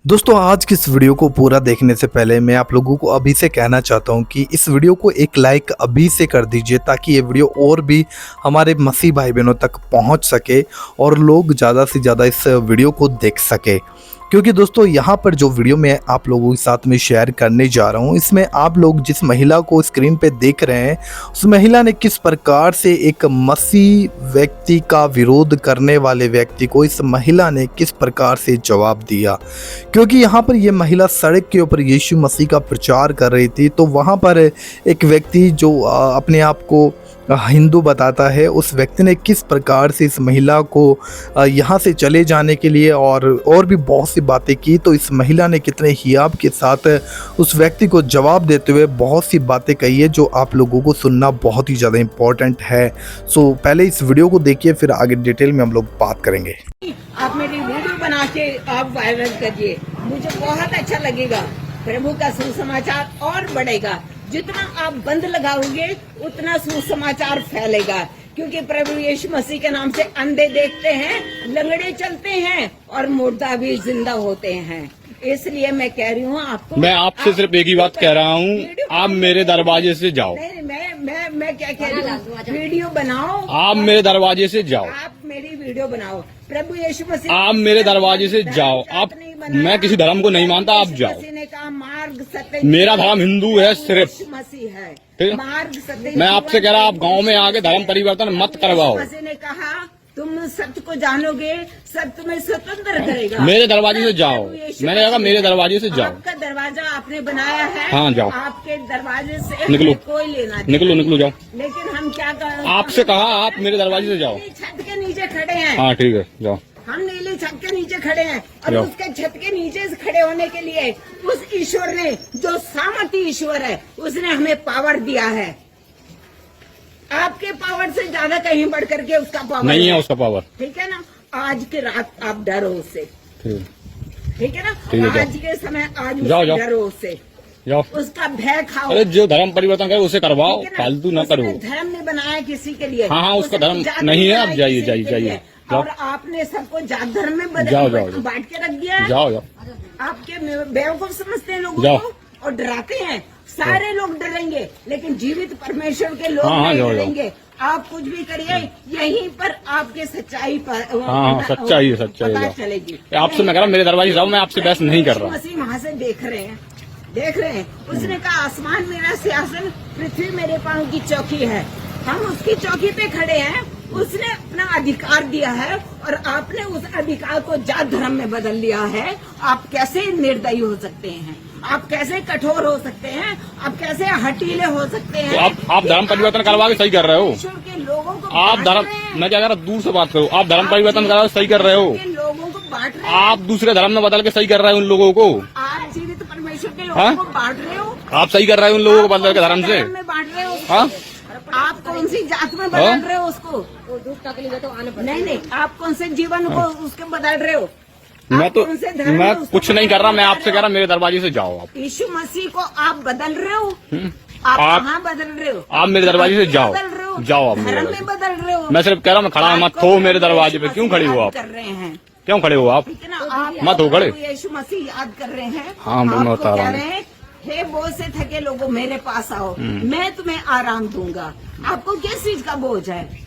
दोस्तों आज की इस वीडियो को पूरा देखने से पहले मैं आप लोगों को अभी से कहना चाहता हूं कि इस वीडियो को एक लाइक अभी से कर दीजिए ताकि ये वीडियो और भी हमारे मसीह भाई बहनों तक पहुंच सके और लोग ज़्यादा से ज़्यादा इस वीडियो को देख सके। क्योंकि दोस्तों यहाँ पर जो वीडियो मैं आप लोगों के साथ में शेयर करने जा रहा हूँ इसमें आप लोग जिस महिला को स्क्रीन पे देख रहे हैं उस महिला ने किस प्रकार से एक मसीह व्यक्ति का विरोध करने वाले व्यक्ति को इस महिला ने किस प्रकार से जवाब दिया। क्योंकि यहाँ पर ये महिला सड़क के ऊपर यीशु मसीह का प्रचार कर रही थी तो वहाँ पर एक व्यक्ति जो अपने आप को हिंदू बताता है उस व्यक्ति ने किस प्रकार से इस महिला को यहाँ से चले जाने के लिए और भी बहुत सी बातें की। तो इस महिला ने कितने हियाब के साथ उस व्यक्ति को जवाब देते हुए बहुत सी बातें कही है जो आप लोगों को सुनना बहुत ही ज़्यादा इम्पोर्टेंट है। सो पहले इस वीडियो को देखिए फिर आगे डिटेल में हम लोग बात करेंगे। आप मेरी वीडियो बना के आप वायरल करिए, मुझे बहुत अच्छा लगेगा। प्रभु का सुसमाचार और बढ़ेगा। जितना आप बंद लगाओगे उतना सुसमाचार फैलेगा। क्योंकि प्रभु यीशु मसीह के नाम से अंधे देखते हैं, लंगड़े चलते हैं और मुर्दा भी जिंदा होते हैं। इसलिए मैं कह रही हूँ आपको, मैं आपसे सिर्फ एक ही बात कह रहा हूँ, आप मेरे दरवाजे से जाओ। नहीं, मैं क्या कह रही हूँ, वीडियो बनाओ। आप मेरे दरवाजे से जाओ। आप मेरी वीडियो बनाओ। प्रभु यीशु मसीह, आप मेरे दरवाजे से जाओ। आप, मैं किसी धर्म को नहीं मानता, आप जाओ। ने कहा मार्ग सत्य, मेरा धर्म हिंदू है सिर्फ। मसीह है, ठीक है? मार्ग सत्य। मैं आपसे कह रहा हूँ आप गांव में आके धर्म परिवर्तन मत करवाओ। मसीह ने कहा तुम सत्य को जानोगे, सत्य तुम्हें स्वतंत्र करेगा। मेरे दरवाजे से जाओ। मैंने कहा मेरे दरवाजे से जाओ। आपका दरवाजा आपने बनाया है। हाँ, जाओ। आपके दरवाजे से निकलो। कोई लेना नहीं। निकलो जाओ। लेकिन हम क्या करें, आपसे कहा आप मेरे दरवाजे से जाओ। छत के नीचे खड़े हैं। हाँ ठीक है, जाओ। हम नीली छत के नीचे खड़े हैं और जाओ। उसके छत के नीचे से खड़े होने के लिए उस ईश्वर ने, जो सामर्थी ईश्वर है, उसने हमें पावर दिया है। आपके पावर से ज्यादा कहीं बढ़ करके उसका पावर नहीं है उसका पावर। ठीक है ना। आज की रात आप डरो उससे, ठीक है ना। ठीक है, आज के समय आज जाओ, जाओ। डरो उससे, जाओ। उसका भय खाओ। अरे जो धर्म परिवर्तन करे उसे करवाओ, ठीक है ना? फालतू ना करो। उसने धर्म नहीं बनाया किसी के लिए। हाँ, उसका उसने धर्म जाति नहीं है। बनाया अब जाइए, किसी जाइए, के जाइए। लिए। जाओ। और आपने सबको जात धर्म में जाओ, जाओ। बांट के रख दिया है। जाओ। आपके बेवकूफ समझते हैं लोगों जाओ। को और डराते हैं। सारे लोग डरेंगे लेकिन जीवित परमेश्वर के लोग हाँ, नहीं जाओ, डरेंगे। आप कुछ भी करिए, यहीं पर आपके सच्चाई पर हाँ, सच्चाई है, सच्चाई पता है। चलेगी। आपसे मैं कह रहा हूँ मेरे दरवाजे जाओ। मैं आपसे बहस नहीं कर रहा। मसीह वहाँ से देख रहे हैं। उसने कहा आसमान मेरा सिंहासन, पृथ्वी मेरे पांव की चौकी है। हम उसकी चौकी पे खड़े हैं। उसने अपना अधिकार दिया है और आपने उस अधिकार को जात धर्म में बदल लिया है। आप कैसे निर्दयी हो सकते हैं? आप कैसे कठोर हो सकते हैं? आप कैसे हटीले हो सकते हैं? तो आप धर्म परिवर्तन करवा के सही कर रहे हो। ईश्वर के लोगों को आप बांट धर्म, रहे हैं। मैं क्या कह रहा हूँ, दूर से बात करो। आप धर्म परिवर्तन करवा सही कर रहे हो। के लोगों को बांट रहे हैं। आप दूसरे धर्म में बदल के सही कर रहे हो उन लोगों को। आप जीवित परमेश्वर के हाँ? लोगों को बांट रहे हो। आप सही कर रहे हो उन लोगों को बदल के धर्म से। में बांट रहे हो। हाँ, आप कौन सी जात में बदल रहे हो उसको? नहीं, आप कौन से जीवन को उसके बदल रहे हो? मैं आप तो कौन से धर्म में मैं उसको कुछ नहीं कर रहा। मैं आपसे कह रहा मेरे दरवाजे से जाओ। आप यीशु मसीह को आप बदल रहे हो। आप कहाँ बदल रहे हो? आप मेरे दरवाजे से जाओ। बदल रहे हो। जाओ आप मेरे धर्म दरवाजे में बदल रहे हो। मैं सिर्फ कह रहा हूँ मैं खड़ा मत हो मेरे दरवाजे पे। क्यों खड़े हो आप? कर रहे हैं, क्यों खड़े हो आप? ठीक है ना। आप मत हो खड़े। यीशु मसीह याद कर रहे हैं। हाँ, मैं आपको बता रहा कह हूँ। रहे हैं, हे बोझ से थके लोगों मेरे पास आओ, मैं तुम्हें आराम दूंगा। आपको किस चीज का बोझ है?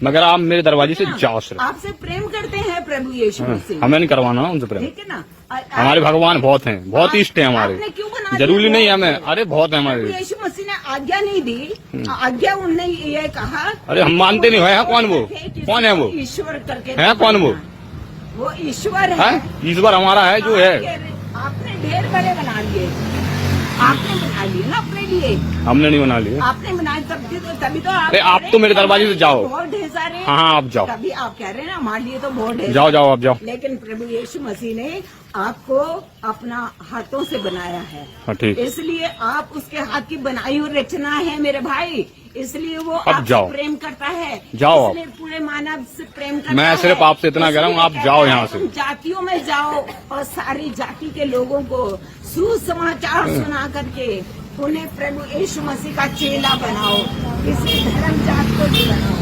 मैं कह रहा आप मेरे दरवाजे से जाओ सिर्फ। आपसे प्रेम करते हैं प्रभु यीशु मसीह, हमें नहीं करवाना उनसे प्रेम। ठीक है ना। हमारे भगवान बहुत हैं, बहुत इष्ट हैं आपने हमारे। क्यों बना दिया जरूरी वो? नहीं है हमें। अरे बहुत है प्रभु हमारे। यीशु मसीह ने आज्ञा नहीं दी। आज्ञा उनने ये कहा, अरे हम मानते नहीं है। कौन वो? कौन है वो? ईश्वर करके है कौन वो ईश्वर है। ईश्वर हमारा है जो है। आपने ढेर बड़े बना लिए। आपने बना लिए ना अपने लिए। हमने नहीं बना लिया। आपने बनाए तभी तो अरे आप तो मेरे दरवाजे से जाओ। बहुत ढेर सारे। हाँ, आप जाओ। तभी आप कह रहे हैं ना हमारे लिए तो बहुत ढेर। जाओ आप जाओ। लेकिन प्रभु यीशु मसीह ने आपको अपना हाथों से बनाया है। हाँ, ठीक। इसलिए आप उसके हाथ की बनाई हुई रचना है मेरे भाई। इसलिए वो अब आपसे जाओ। प्रेम करता है। जाओ आप। इसलिए पूरे मानव से प्रेम करता मैं है। सिर्फ आपसे इतना कह रहा हूँ, आप इसलिए जाओ कहता है, यहाँ से। तुम जातियों में जाओ और सारी जाति के लोगों को सुसमाचार सुना करके उन्हें प्रभु यीशु मसीह का चेला बनाओ। किसी धर्म जात को नहीं बनाओ,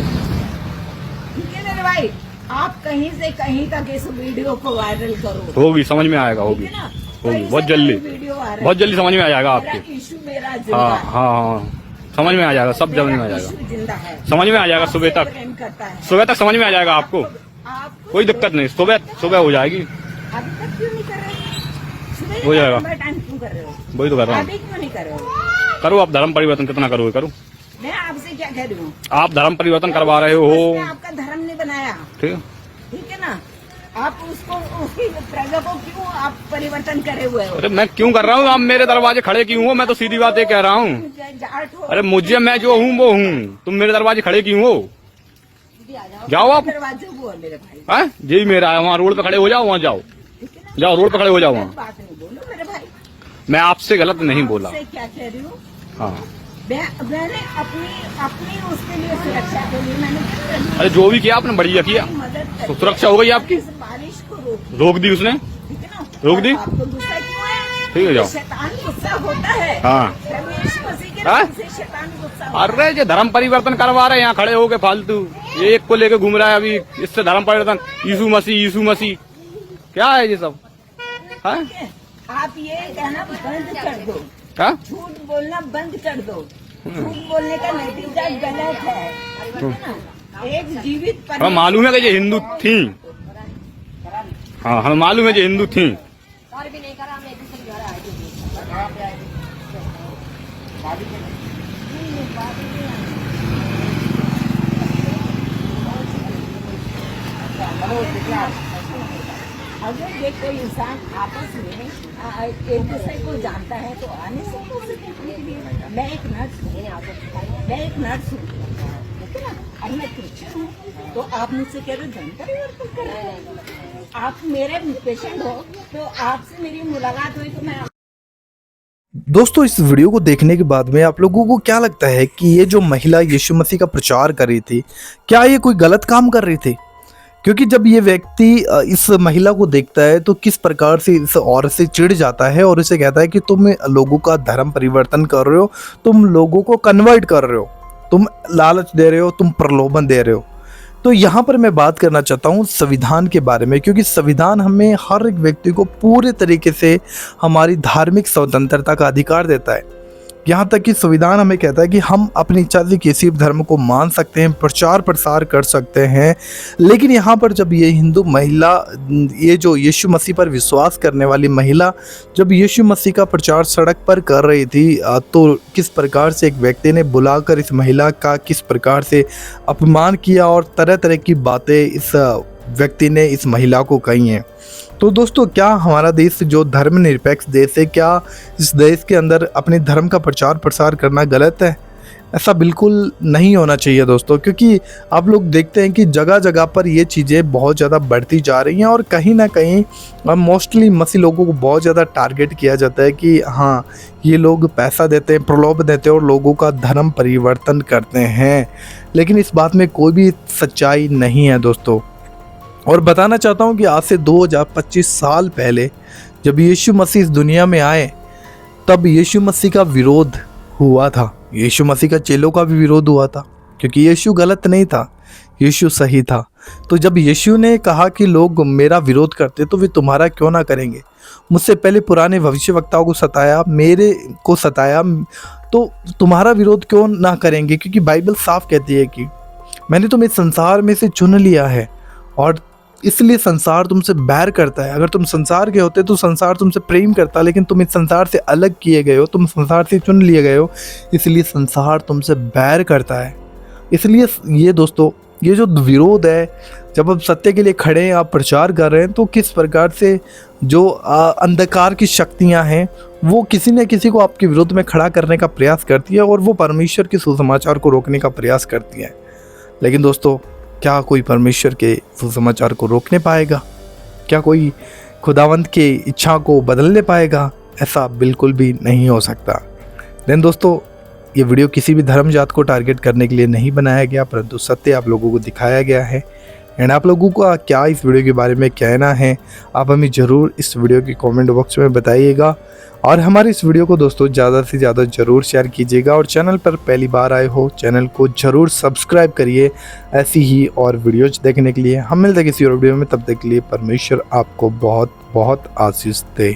ठीक है मेरे भाई। आप कहीं से कहीं तक इस वीडियो को वायरल करो, होगी, समझ में आएगा, होगी, ठीक है ना? होगी, कहीं बहुत से जल्दी, कहीं वीडियो आ रहा है। बहुत जल्दी समझ में आ जाएगा मेरा आपके। इशू मेरा जिंदा हाँ है। हाँ हाँ, समझ में आ जाएगा, सब समझ में आ जाएगा, इशू जिंदा है, समझ में आ जाएगा। सुबह आपसे तक, प्रेम करता है। सुबह तक समझ में आ जाएगा आपको, आपको कोई दिक्कत नहीं, सुबह सुबह हो जाएगी, अभी तक क्यों नहीं कर रहे? सुबह हो जाएगा। टाइम क्यों कर रहे हो? वही तो कर रहा हूँ। अभी क्यों नहीं कर रहे हो? करो आप धर्म परिवर्तन, कितना करोगे करो। मैं आपसे क्या कह रही हूँ? आप धर्म परिवर्तन करवा रहे हो, उसने आपका धर्म नहीं बनाया, ठीक है? ठीक है ना? आप उसको, उसकी प्रजा को क्यों आप परिवर्तन करे हुए हो? अरे मैं क्यों कर रहा हूँ? आप मेरे दरवाजे खड़े क्यों हो? मैं तो सीधी बात ये कह रहा हूँ। जाट हो, अरे मुझे, मैं जो हूँ वो हूँ, तुम मेरे दरवाजे खड़े क्यों हो? जाओ आप। दरवाजे वो है मेरे भाई, हाँ, यही मेरा है, वहाँ रोड पे खड़े हो जाओ, वहाँ जाओ, ठीक है ना? जाओ रोड पे खड़े हो जाओ वहाँ। बात नहीं बोलो मेरे भाई। मैं आपसे गलत नहीं बोला। आपसे क्या कह रही हूँ? हाँ, मैंने अपनी उसके लिए सुरक्षा के लिए मैंने क्या कर दिया? अरे जो भी किया आपने बढ़िया किया, मदद कर तो सुरक्षा हो गई आपकी। इस बारिश को रोक दी उसने, ठीक है ना? रोक दी? आपको गुस्सा क्यों है? ठीक है, जाओ। शैतान गुस्सा होता है। हाँ। प्रभु यीशु मसीह के हाँ? नाम से शैतान गुस्सा होता है। अरे जो धर्म परिवर्तन करवा रहे हैं यहाँ खड़े होके फालतू, एक को लेके घूम रहा है अभी, इससे धर्म परिवर्तन, यीशु मसीह, यीशु मसीह, क्या है ये सब? हाँ? ठीक है? आप ये कहना बंद कर दो, हाँ? झूठ बोलना बंद कर दो। झूठ बोलने का नतीजा गलत है, ठीक है ना? एक जीवित हमें मालूम है कि ये हिंदू थी, हाँ हमें मालूम है कि हिंदू थी। अगर ये कोई इंसान आपस में एक दूसरे को जानता है तो आने से मैं एक नर्स हूँ, मैं एक नर्स हूँ, ठीक है ना? अब मैं क्रिश्चियन हूँ तो आप मुझसे कह रहे धर्म परिवर्तन कर रहे हो? आप मेरे पेशेंट हो तो आपसे मेरी मुलाकात हुई तो मैं दोस्तों इस वीडियो को देखने के बाद में आप लोगों को क्या लगता है कि ये जो महिला यीशु मसीह का प्रचार कर रही थी, क्या ये कोई गलत काम कर रही थी? क्योंकि जब ये व्यक्ति इस महिला को देखता है तो किस प्रकार से इस औरत से चिढ़ जाता है और इसे कहता है कि तुम लोगों का धर्म परिवर्तन कर रहे हो, तुम लोगों को कन्वर्ट कर रहे हो, तुम लालच दे रहे हो, तुम प्रलोभन दे रहे हो। तो यहाँ पर मैं बात करना चाहता हूँ संविधान के बारे में, क्योंकि संविधान हमें हर एक व्यक्ति को पूरे तरीके से हमारी धार्मिक स्वतंत्रता का अधिकार देता है। यहाँ तक कि संविधान हमें कहता है कि हम अपनी इच्छा से किसी भी धर्म को मान सकते हैं, प्रचार प्रसार कर सकते हैं। लेकिन यहाँ पर जब ये हिंदू महिला, ये जो यीशु मसीह पर विश्वास करने वाली महिला जब यीशु मसीह का प्रचार सड़क पर कर रही थी तो किस प्रकार से एक व्यक्ति ने बुलाकर इस महिला का किस प्रकार से अपमान किया और तरह तरह की बातें इस व्यक्ति ने इस महिला को कही हैं। तो दोस्तों क्या हमारा देश जो धर्मनिरपेक्ष देश है, क्या इस देश के अंदर अपने धर्म का प्रचार प्रसार करना गलत है? ऐसा बिल्कुल नहीं होना चाहिए दोस्तों, क्योंकि आप लोग देखते हैं कि जगह जगह पर ये चीज़ें बहुत ज़्यादा बढ़ती जा रही हैं और कहीं ना कहीं मोस्टली मसीह लोगों को बहुत ज़्यादा टारगेट किया जाता है कि हाँ ये लोग पैसा देते हैं, प्रलोभन देते हैं और लोगों का धर्म परिवर्तन करते हैं। लेकिन इस बात में कोई भी सच्चाई नहीं है दोस्तों। और बताना चाहता हूँ कि आज से 2025 साल पहले जब यीशु मसीह इस दुनिया में आए तब यीशु मसीह का विरोध हुआ था, यीशु मसीह का चेलों का भी विरोध हुआ था, क्योंकि यीशु गलत नहीं था, यीशु सही था। तो जब यीशु ने कहा कि लोग मेरा विरोध करते तो वे तुम्हारा क्यों ना करेंगे, मुझसे पहले पुराने भविष्यवक्ताओं को सताया, मेरे को सताया, तो तुम्हारा विरोध क्यों ना करेंगे? क्योंकि बाइबल साफ कहती है कि मैंने तुम्हें संसार में से चुन लिया है और इसलिए संसार तुमसे बैर करता है। अगर तुम संसार के होते तो संसार तुमसे प्रेम करता, लेकिन तुम इस संसार से अलग किए गए हो, तुम संसार से चुन लिए गए हो, इसलिए संसार तुमसे बैर करता है। इसलिए ये दोस्तों, ये जो विरोध है, जब आप सत्य के लिए खड़े हैं, आप प्रचार कर रहे हैं, तो किस प्रकार से जो अंधकार की शक्तियाँ हैं वो किसी न किसी को आपके विरोध में खड़ा करने का प्रयास करती है और वो परमेश्वर के सुसमाचार को रोकने का प्रयास करती है। लेकिन दोस्तों क्या कोई परमेश्वर के सुसमाचार को रोकने पाएगा? क्या कोई खुदावंत की इच्छा को बदलने पाएगा? ऐसा बिल्कुल भी नहीं हो सकता। लेकिन दोस्तों ये वीडियो किसी भी धर्म जात को टारगेट करने के लिए नहीं बनाया गया, परंतु सत्य आप लोगों को दिखाया गया है। एंड आप लोगों का क्या इस वीडियो के बारे में कहना है, आप हमें ज़रूर इस वीडियो के कमेंट बॉक्स में बताइएगा। और हमारे इस वीडियो को दोस्तों ज़्यादा से ज़्यादा ज़रूर शेयर कीजिएगा, और चैनल पर पहली बार आए हो चैनल को ज़रूर सब्सक्राइब करिए ऐसी ही और वीडियोज देखने के लिए। हम मिलते हैं किसी और वीडियो में, तब तक के लिए परमेश्वर आपको बहुत बहुत आशीष दे।